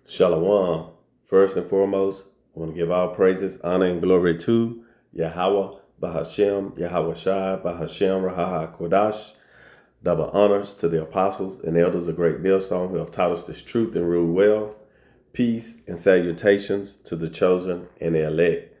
Shalom. First and foremost, I want to give all praises, honor, and glory to Yahweh, Bahashem, Yahweh Shai, Bahashem, Raha Kodash. Double honors to the apostles and elders of Great Millstone who have taught us this truth and ruled well. Peace and salutations to the chosen and the elect.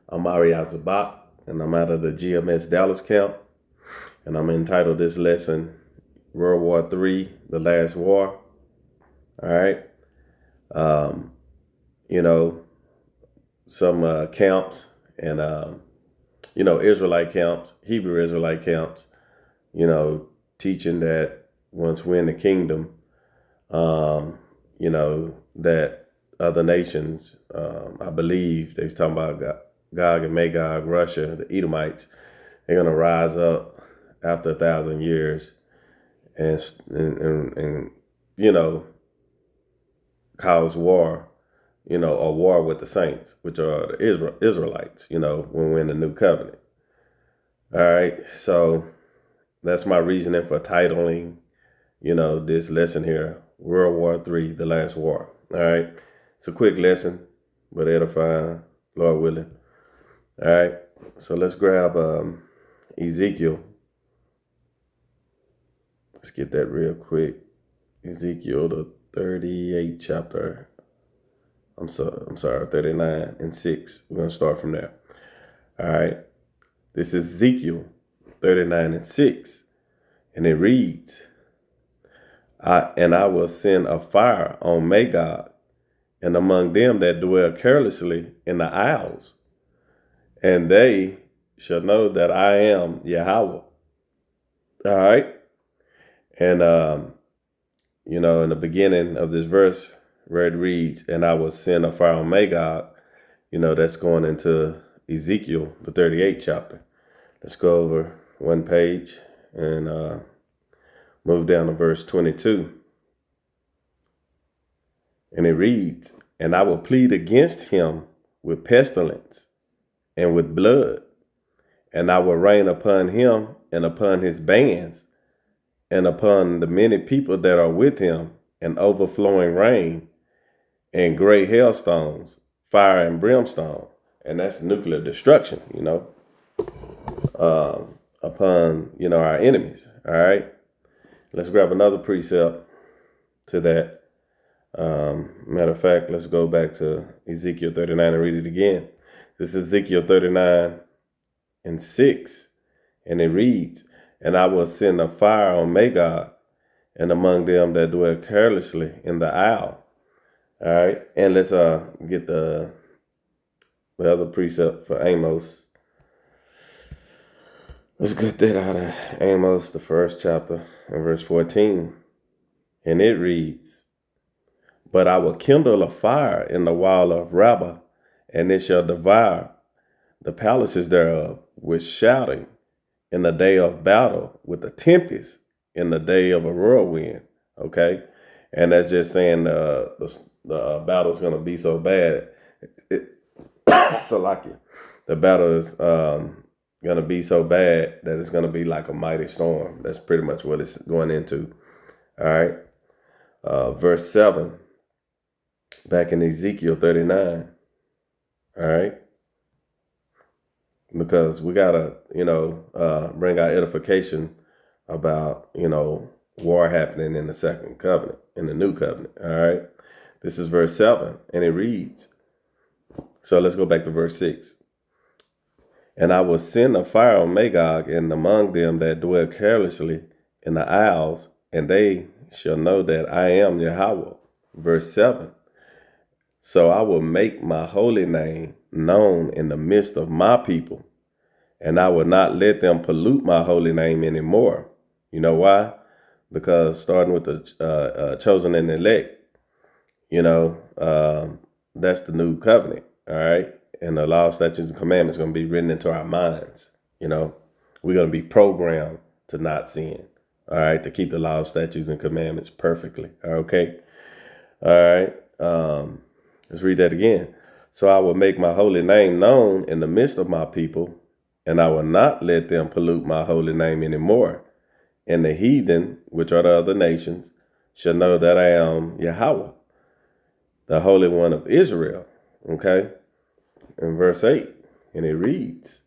I'm Ari Azabak, and I'm out of the GMS Dallas camp, and I'm entitled this lesson, World War III, The Last War. All right. Some camps and, Israelite camps, Hebrew Israelite camps, teaching that once we're in the kingdom, that other nations, I believe they was talking about Gog and Magog, Russia, the Edomites, they're going to rise up after 1,000 years and cause war, a war with the saints, which are the Israelites, when we're in the new covenant. All right. So that's my reasoning for titling, this lesson here, World War III, The Last War. All right. It's a quick lesson, but edifying, Lord willing. All right. So let's grab Ezekiel. Let's get that real quick. Ezekiel, the 38th chapter. I'm sorry, 39 and 6. We're going to start from there. All right. This is Ezekiel 39 and 6. And it reads, I will send a fire on Magog and among them that dwell carelessly in the isles, and they shall know that I am Yahweh. All right. And, in the beginning of this verse where it reads, and I will send a fire on Magog, that's going into Ezekiel, the 38th chapter. Let's go over one page and move down to verse 22. And it reads, and I will plead against him with pestilence and with blood, and I will rain upon him and upon his bands and upon the many people that are with him an overflowing rain and great hailstones, fire and brimstone. And that's nuclear destruction, upon, our enemies. All right. Let's grab another precept to that. Matter of fact, let's go back to Ezekiel 39 and read it again. This is Ezekiel 39 and 6. And it reads, and I will send a fire on Magog and among them that dwell carelessly in the isle. All right. And let's get the other precept for Amos. Let's get that out of Amos, the first chapter, and verse 14. And it reads, but I will kindle a fire in the wall of Rabbah, and it shall devour the palaces thereof with shouting in the day of battle, with a tempest in the day of a whirlwind. Okay. And that's just saying the battle's going to be so bad. The battle is going to be so bad that it's going to be like a mighty storm. That's pretty much what it's going into. All right. Verse 7, back in Ezekiel 39. All right. Because we got to, bring our edification about, war happening in the second covenant, in the new covenant. All right. This is verse 7, and it reads. So let's go back to verse 6. And I will send a fire on Magog and among them that dwell carelessly in the isles, and they shall know that I am Yahweh. Verse 7. So I will make my holy name known in the midst of my people, and I will not let them pollute my holy name anymore. You know why? Because starting with the chosen and elect, that's the new covenant. All right. And the law, statutes, and commandments are going to be written into our minds. We're going to be programmed to not sin. All right. To keep the law, statutes, and commandments perfectly. Okay. All right. Let's read that again. So I will make my holy name known in the midst of my people, and I will not let them pollute my holy name anymore. And the heathen, which are the other nations, shall know that I am Yahweh. the Holy One of Israel. Okay. In verse 8, and it reads,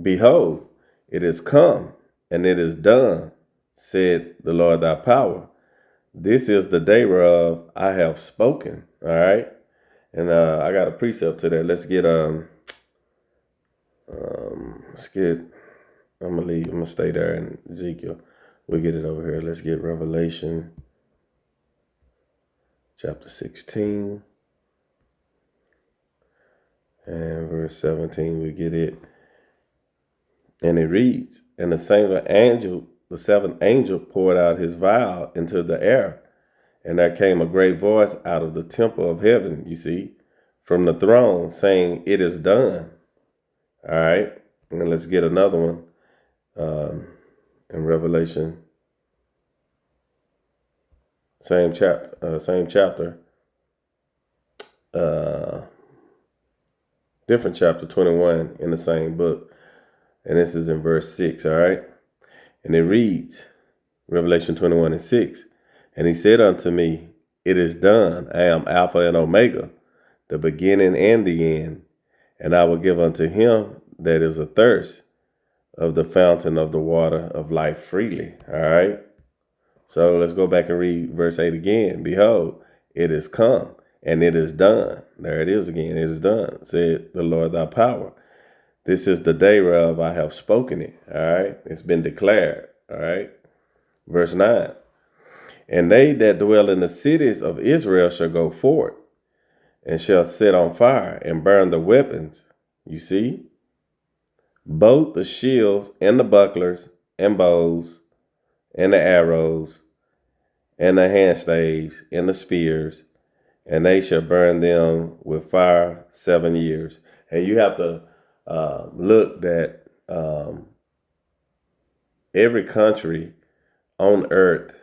Behold, it is come, and it is done, said the Lord thy power. This is the day whereof I have spoken. All right. And I got a precept to that. I'm gonna stay there in Ezekiel. We'll get it over here. Let's get Revelation chapter 16 and verse 17. We get it. And it reads, and the seventh angel poured out his vial into the air, and there came a great voice out of the temple of heaven, you see, from the throne, saying, It is done. All right. And let's get another one in Revelation. Same chapter. Different chapter 21 in the same book. And this is in verse 6, all right? And it reads, Revelation 21 and 6, and he said unto me, It is done. I am Alpha and Omega, the beginning and the end. And I will give unto him that is athirst of the fountain of the water of life freely. All right. So let's go back and read verse 8 again. Behold, it is come, and it is done. There it is again. It is done, said the Lord thy power. This is the day whereof I have spoken it. All right. It's been declared. All right. Verse 9. And they that dwell in the cities of Israel shall go forth, and shall set on fire and burn the weapons. You see, both the shields and the bucklers and bows and the arrows and the handstaves and the spears, and they shall burn them with fire 7 years. And you have to look that every country on earth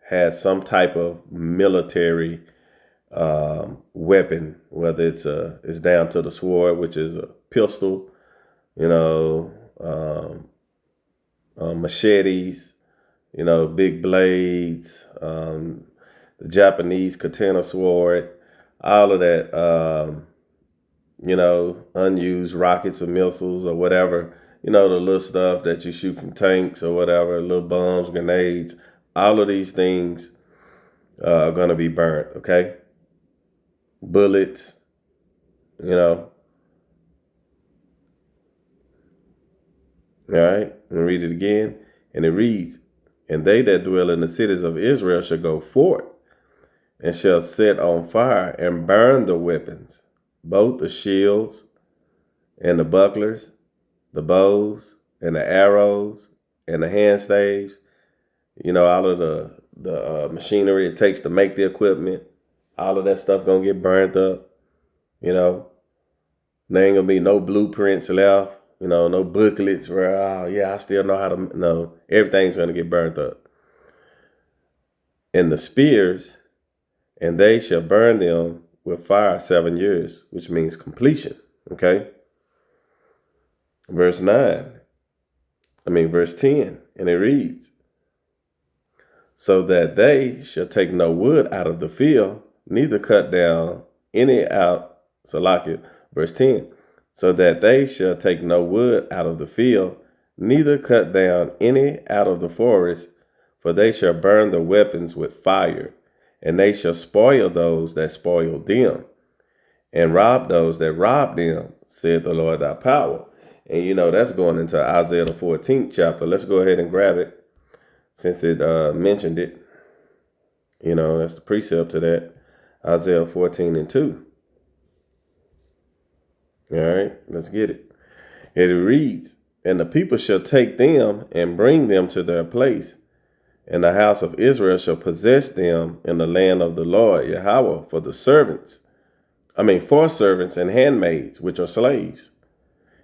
has some type of military weapon, whether it's down to the sword, which is a pistol, machetes, big blades, the Japanese katana sword, all of that, unused rockets or missiles or whatever, the little stuff that you shoot from tanks or whatever, little bombs, grenades, all of these things are going to be burnt, okay? Bullets, All right, and read it again. And it reads, and they that dwell in the cities of Israel shall go forth, and shall set on fire and burn the weapons, both the shields and the bucklers, the bows and the arrows and the handstaves, all of the machinery it takes to make the equipment. All of that stuff going to get burned up, There ain't going to be no blueprints left, no booklets where, I still know how to, no, everything's going to get burned up. And the spears, and they shall burn them with fire 7 years, which means completion, okay? Verse 10, and it reads, so that they shall take no wood out of the field, neither cut down any out. Verse 10. So that they shall take no wood out of the field, neither cut down any out of the forest, for they shall burn the weapons with fire, and they shall spoil those that spoil them, and rob those that rob them, said the Lord thy power. And that's going into Isaiah the 14th chapter. Let's go ahead and grab it, since it mentioned it. That's the precept to that. Isaiah 14 and 2. All right, let's get it. It reads, and the people shall take them and bring them to their place, and the house of Israel shall possess them in the land of the Lord Yahweh for servants and handmaids, which are slaves.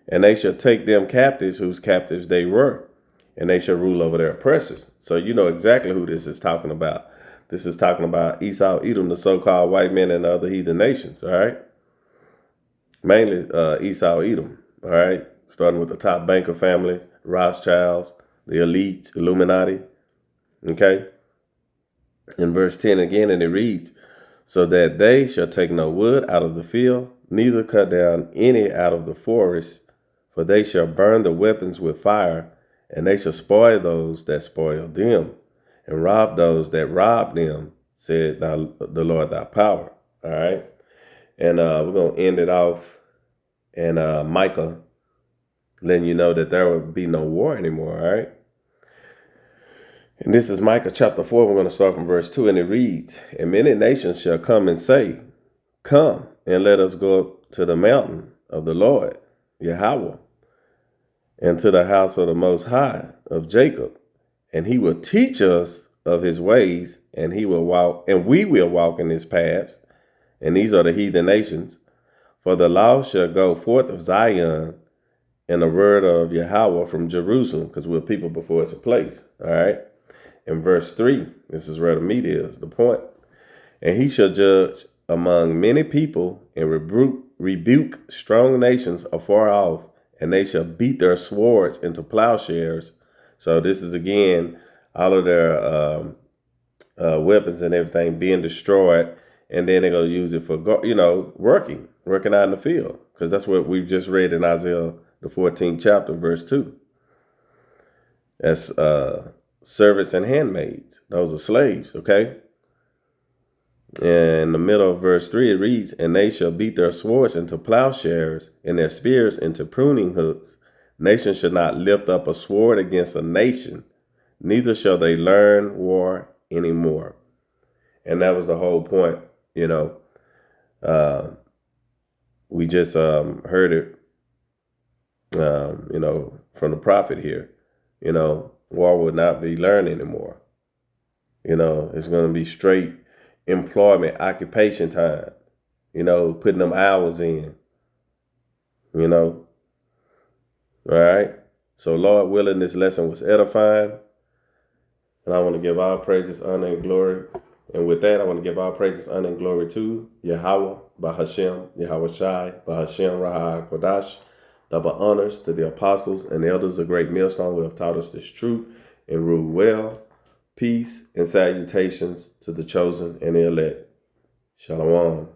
And they shall take them captives, whose captives they were, and they shall rule over their oppressors. So you know exactly who this is talking about. This is talking about Esau, Edom, the so-called white men and other heathen nations, all right? Mainly Esau, Edom, all right? Starting with the top banker families, Rothschilds, the elites, Illuminati, okay? In verse 10 again, and it reads, so that they shall take no wood out of the field, neither cut down any out of the forest, for they shall burn the weapons with fire, and they shall spoil those that spoil them, and rob those that rob them, said the Lord thy power. All right. And we're going to end it off in Micah, letting you know that there will be no war anymore. All right. And this is Micah chapter 4. We're going to start from verse 2. And it reads, and many nations shall come and say, come and let us go up to the mountain of the Lord, Yahweh, and to the house of the Most High of Jacob. And he will teach us of his ways, and we will walk in his paths. And these are the heathen nations. For the law shall go forth of Zion, and the word of Yahweh from Jerusalem, because we're people before it's a place. All right. In verse 3, this is where the meat is, the point. And he shall judge among many people and rebuke strong nations afar off, and they shall beat their swords into plowshares. So this is, again, all of their weapons and everything being destroyed, and then they're going to use it for, working out in the field, because that's what we've just read in Isaiah, the 14th chapter, verse 2. That's servants and handmaids. Those are slaves, okay? And in the middle of verse 3, it reads, and they shall beat their swords into plowshares and their spears into pruning hooks. Nation shall not lift up a sword against a nation, neither shall they learn war anymore. And that was the whole point, we just heard it, from the prophet here. War would not be learned anymore. It's going to be straight employment, occupation time, putting them hours in, all right. So Lord willing, this lesson was edifying, and I want to give all praises, honor, and glory. And with that, I want to give all praises, honor, and glory to Yahweh, Bahashem, Yahweh Shai, Bahashem, Raha, Kodash. Double honors to the apostles and elders of Great Millstone who have taught us this truth and ruled well. Peace and salutations to the chosen and the elect. Shalom.